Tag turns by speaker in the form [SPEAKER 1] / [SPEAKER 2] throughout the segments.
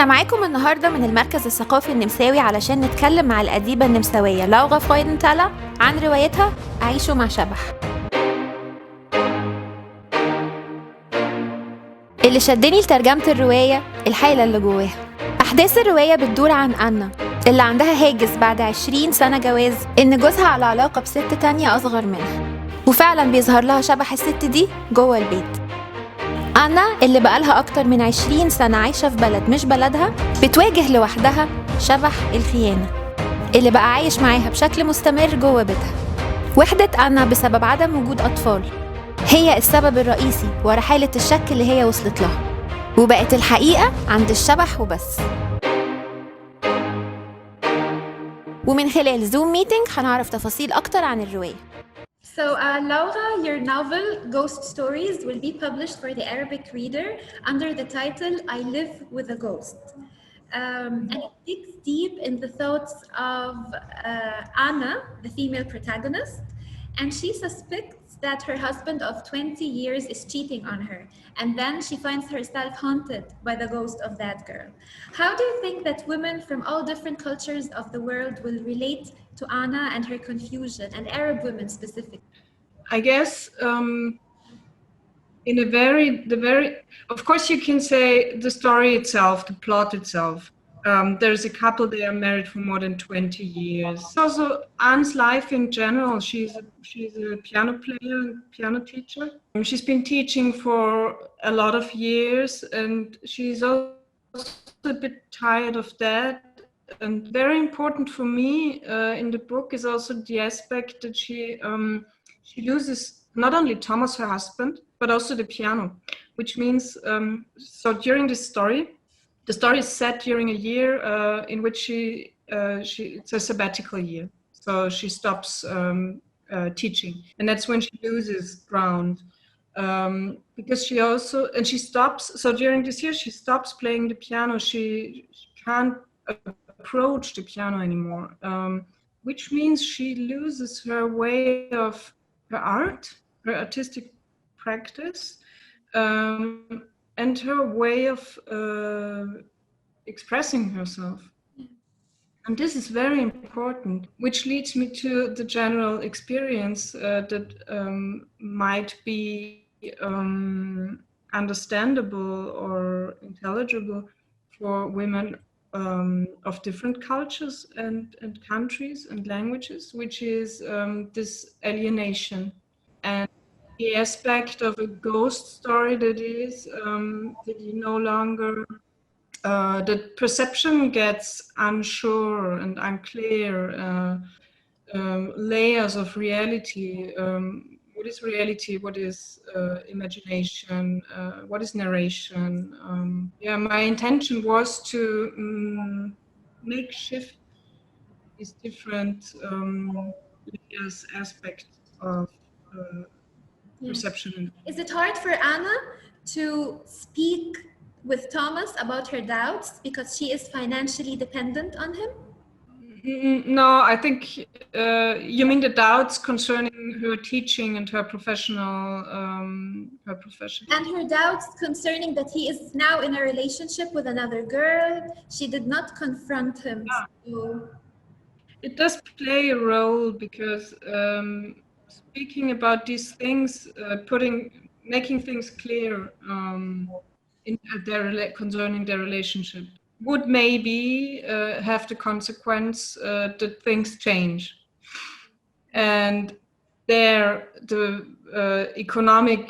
[SPEAKER 1] معاكم النهاردة من المركز الثقافي النمساوي علشان نتكلم مع الأديبة النمساوية لورا فرويدنتالر عن روايتها أعيش مع شبح. اللي شدني لترجمة الرواية الحالة اللي جواها. أحداث الرواية بتدور عن أنا اللي عندها هاجس بعد 20 سنة جواز إن جوزها على علاقة بست تانية أصغر منها، وفعلا بيظهر لها شبح الست دي جوه البيت. أنا اللي بقالها أكتر من 20 سنة عايشة في بلد مش بلدها بتواجه لوحدها شبح الخيانة اللي بقى عايش معاها بشكل مستمر جوه بيتها. وحدة أنا بسبب عدم وجود أطفال هي السبب الرئيسي ورا حالة الشك اللي هي وصلت لها، وبقت الحقيقة عند الشبح وبس. ومن خلال زوم ميتينج هنعرف تفاصيل أكتر عن الرواية.
[SPEAKER 2] So, Laura, your novel, Ghost Stories, will be published for the Arabic reader under the title I Live with a Ghost. And it digs deep in the thoughts of Anna, the female protagonist, and she suspects that her husband of 20 years is cheating on her, and then she finds herself haunted by the ghost of that girl. How do you think that women from all different cultures of the world will relate to Anna and her confusion, and Arab women specifically?
[SPEAKER 3] I guess in a of course you can say the story itself, the plot itself. There's a couple, they are married for more than 20 years. Also Anne's life in general, she's a piano player, piano teacher. She's been teaching for a lot of years and she's also a bit tired of that. And very important for me in the book is also the aspect that she loses not only Thomas, her husband, but also the piano, which means, so during this story, the story is set during a year in which it's a sabbatical year. So she stops teaching, and that's when she loses ground. Because she stops, so during this year, she stops playing the piano. She can't approach the piano anymore, which means she loses her way of her art, her artistic practice, and her way of expressing herself. And this is very important, which leads me to the general experience that might be understandable or intelligible for women of different cultures and countries and languages, which is this alienation and the aspect of a ghost story that is that you no longer the perception gets unsure and unclear, layers of reality. What is reality? What is imagination? What is narration? My intention was to make shift these different layers, aspects of perception.
[SPEAKER 2] Is it hard for Anna to speak with Thomas about her doubts because she is financially dependent on him?
[SPEAKER 3] No, I think you mean the doubts concerning her teaching and her professional, her profession.
[SPEAKER 2] And her doubts concerning that he is now in a relationship with another girl. She did not confront him.
[SPEAKER 3] Yeah.
[SPEAKER 2] So.
[SPEAKER 3] It does play a role because speaking about these things, making things clear concerning their relationship would maybe have the consequence that things change, and the economic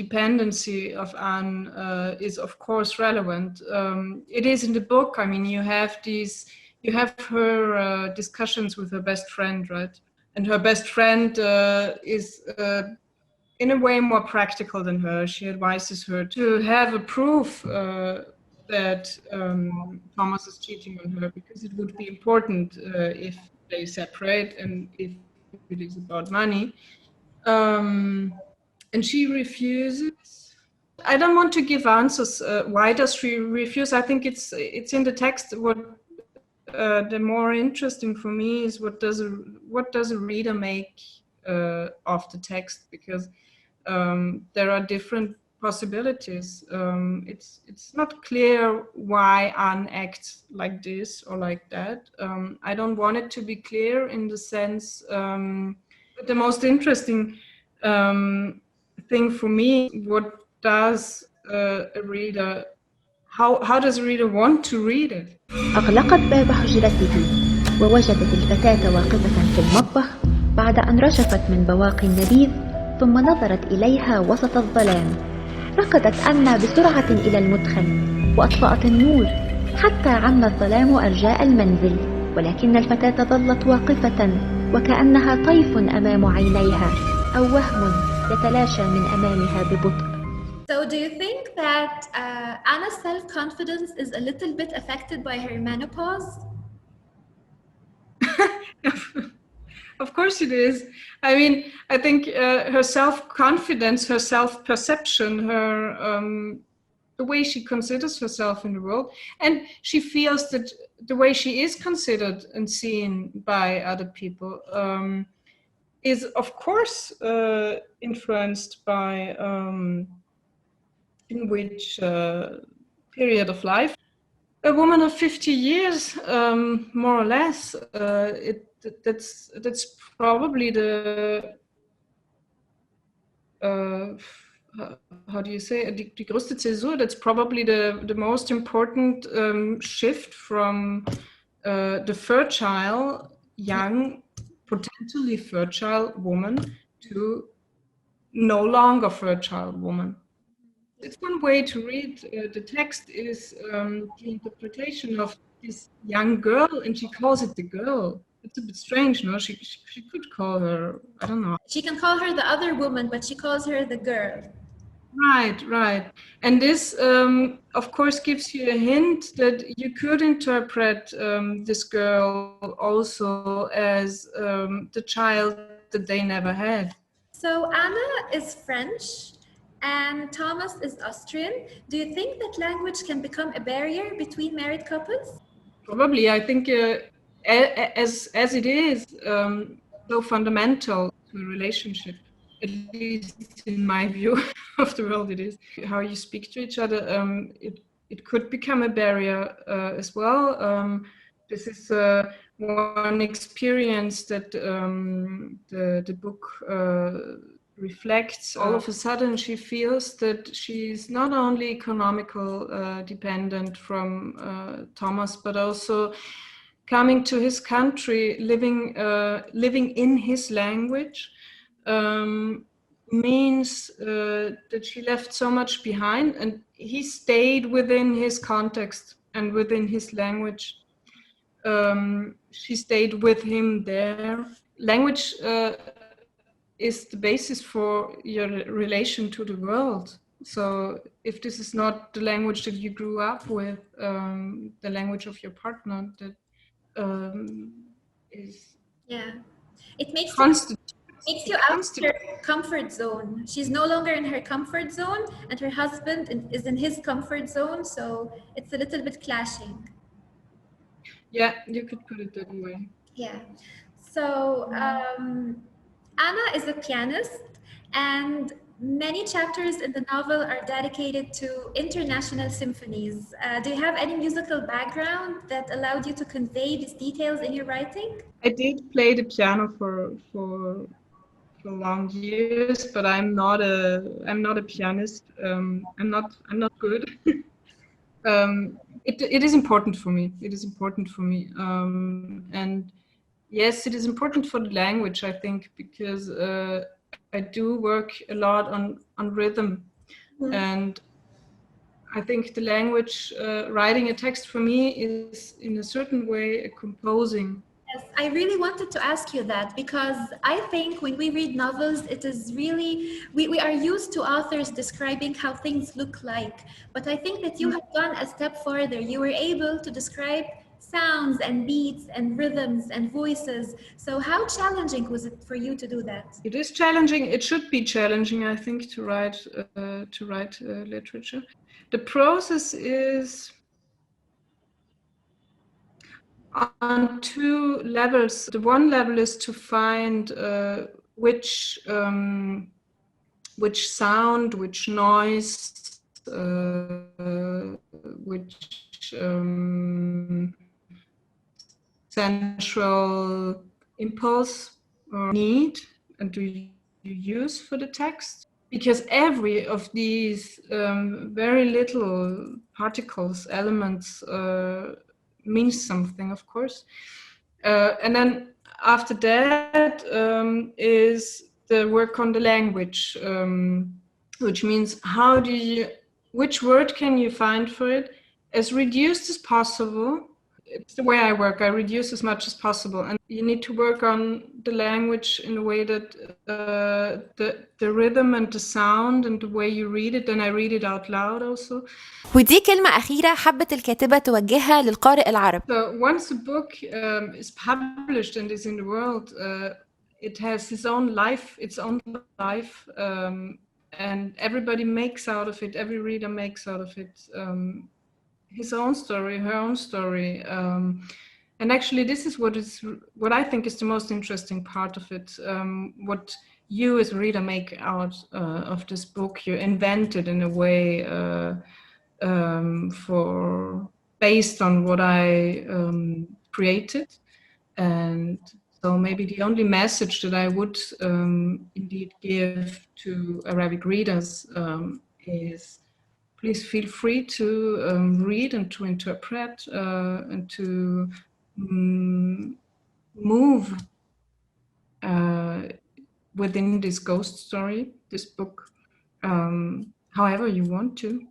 [SPEAKER 3] dependency of Anne is of course relevant. It is in the book. I mean, you have her discussions with her best friend, right? And her best friend is in a way more practical than her. She advises her to have a proof that Thomas is cheating on her, because it would be important if they separate and if it is about money. And she refuses. I don't want to give answers. Why does she refuse? I think it's in the text. What the more interesting for me is what does a reader make of the text, because there are different possibilities. It's not clear why Anne acts like this or like that. I don't want it to be clear in the sense. The most interesting thing for me, what does a reader? How does a reader want to read it?
[SPEAKER 4] أغلقت باب حجرته ووجدت الفتاة واقفة في المطبخ بعد أن رشفت من بواقي النبيذ ثم نظرت إليها وسط الظلام. ركضت أنا بسرعة إلى المدخل وأطفأت النور حتى عم الظلام أرجاء المنزل، ولكن الفتاة ظلت واقفة وكأنها طيف أمام عينيها أو وهم يتلاشى من أمامها ببطء.
[SPEAKER 2] So do you think that Anna's self-confidence is a little bit affected by her menopause?
[SPEAKER 3] Of course it is. I mean, I think her self-confidence, her self-perception, the way she considers herself in the world, and she feels that the way she is considered and seen by other people is, of course, influenced by in which period of life. A woman of 50 years, more or less, that's probably the how do you say, die größte Zäsur, that's probably the most important shift from the fertile, young, potentially fertile woman to no longer fertile woman. It's one way to read the text is the interpretation of this young girl, and she calls it the girl. It's a bit strange, no? She could call her, I don't know.
[SPEAKER 2] She can call her the other woman, but she calls her the girl.
[SPEAKER 3] Right. And this, of course, gives you a hint that you could interpret this girl also as the child that they never had.
[SPEAKER 2] So Anna is French and Thomas is Austrian. Do you think that language can become a barrier between married couples?
[SPEAKER 3] Probably. I think as it is so fundamental to a relationship, at least in my view of the world, it is. How you speak to each other, it could become a barrier as well. This is one experience that the book reflects. All of a sudden she feels that she's not only economical dependent from Thomas, but also coming to his country, living in his language, means that she left so much behind, and he stayed within his context and within his language. She stayed with him there. Language is the basis for your relation to the world. So if this is not the language that you grew up with, the language of your partner, that is
[SPEAKER 2] it makes you out of her comfort zone. She's no longer in her comfort zone, and her husband is in his comfort zone, so it's a little bit clashing.
[SPEAKER 3] Yeah, you could put it that way.
[SPEAKER 2] Yeah. So Anna is a pianist, and many chapters in the novel are dedicated to international symphonies. Do you have any musical background that allowed you to convey these details in your writing?
[SPEAKER 3] I did play the piano for long years, but I'm not a pianist. I'm not good. It is important for me. It is important for me, and yes, it is important for the language, I think, because I do work a lot on rhythm, and I think the language, writing a text for me is in a certain way a composing.
[SPEAKER 2] Yes, I really wanted to ask you that, because I think when we read novels, it is really, we are used to authors describing how things look like. But I think that you have gone a step further. You were able to describe sounds and beats and rhythms and voices. So how challenging was it for you to do that?
[SPEAKER 3] It is challenging. It should be challenging, I think, to write literature. The process is on two levels. The one level is to find which which sound, which noise, which central impulse or need do you use for the text? Because every of these very little particles, elements, means something, of course. And then after that is the work on the language, which means which word can you find for it as reduced as possible. It's the way I work. I reduce as much as possible, and you need to work on the language in a way that the rhythm and the sound and the way you read it. Then I read it out loud also.
[SPEAKER 1] ودي كلمة أخيرة حبت الكاتبة توجهها للقارئ العرب.
[SPEAKER 3] So once a book is published and is in the world, it has its own life, and everybody makes out of it. Every reader makes out of it. His own story, her own story, and actually this is what I think is the most interesting part of it. What you as a reader make out of this book, you invent it in a way based on what I created, and so maybe the only message that I would indeed give to Arabic readers is, please feel free to read and to interpret and to move within this ghost story, this book, however you want to.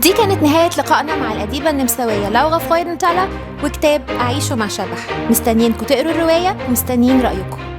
[SPEAKER 1] دي كانت نهاية لقائنا مع الأديبة النمساوية لورا فرويدنتالر وكتاب أعيش مع شبح. مستنيينكم تقروا الرواية ومستنيين رأيكم.